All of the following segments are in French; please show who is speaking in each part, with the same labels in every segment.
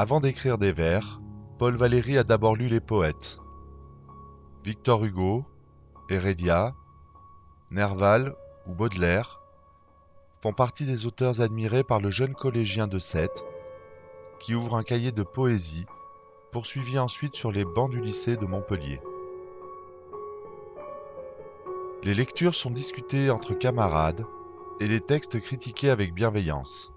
Speaker 1: Avant d'écrire des vers, Paul Valéry a d'abord lu les poètes. Victor Hugo, Hérédia, Nerval ou Baudelaire font partie des auteurs admirés par le jeune collégien de Sète, qui ouvre un cahier de poésie, poursuivi ensuite sur les bancs du lycée de Montpellier. Les lectures sont discutées entre camarades et les textes critiqués avec bienveillance.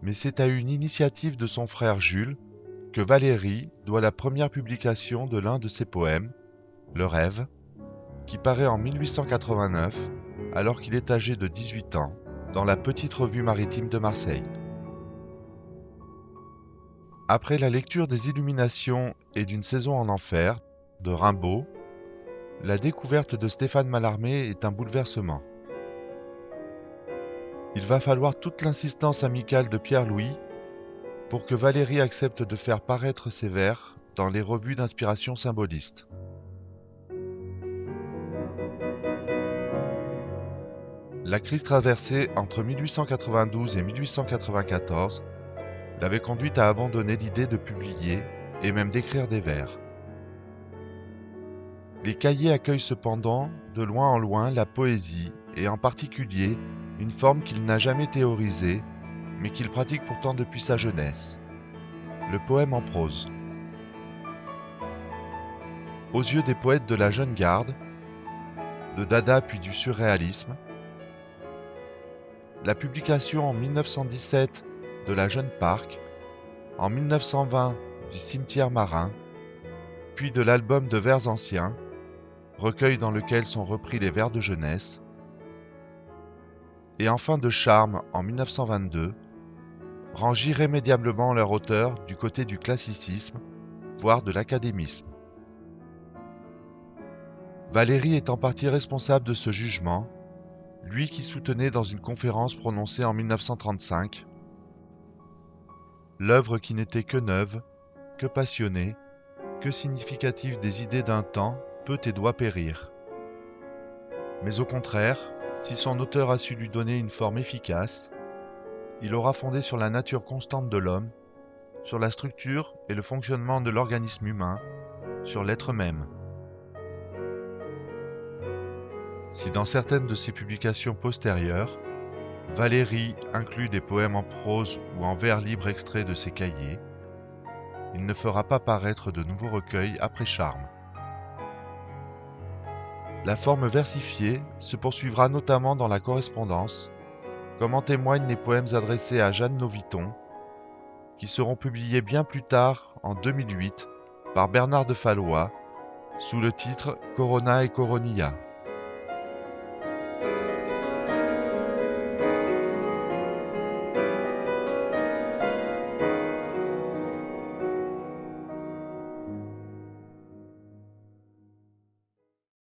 Speaker 1: Mais c'est à une initiative de son frère Jules que Valéry doit la première publication de l'un de ses poèmes, Le Rêve, qui paraît en 1889, alors qu'il est âgé de 18 ans, dans la Petite Revue maritime de Marseille. Après la lecture des Illuminations et d'une saison en enfer, de Rimbaud, la découverte de Stéphane Mallarmé est un bouleversement. Il va falloir toute l'insistance amicale de Pierre-Louis pour que Valéry accepte de faire paraître ses vers dans les revues d'inspiration symboliste. La crise traversée entre 1892 et 1894 l'avait conduite à abandonner l'idée de publier et même d'écrire des vers. Les cahiers accueillent cependant, de loin en loin, la poésie, et en particulier une forme qu'il n'a jamais théorisée, mais qu'il pratique pourtant depuis sa jeunesse, le poème en prose. Aux yeux des poètes de la jeune garde, de Dada puis du surréalisme, la publication en 1917 de la Jeune Parc, en 1920 du Cimetière marin, puis de l'album de vers anciens, recueil dans lequel sont repris les vers de jeunesse, et enfin de Charme en 1922, rangent irrémédiablement leur auteur du côté du classicisme, voire de l'académisme. Valéry est en partie responsable de ce jugement, lui qui soutenait dans une conférence prononcée en 1935 « L'œuvre qui n'était que neuve, que passionnée, que significative des idées d'un temps peut et doit périr. Mais au contraire, si son auteur a su lui donner une forme efficace, il aura fondé sur la nature constante de l'homme, sur la structure et le fonctionnement de l'organisme humain, sur l'être même. » Si dans certaines de ses publications postérieures, Valéry inclut des poèmes en prose ou en vers libres extraits de ses cahiers, il ne fera pas paraître de nouveaux recueils après Charme. La forme versifiée se poursuivra notamment dans la correspondance, comme en témoignent les poèmes adressés à Jeanne Noviton, qui seront publiés bien plus tard, en 2008, par Bernard de Fallois, sous le titre Corona et Coronia.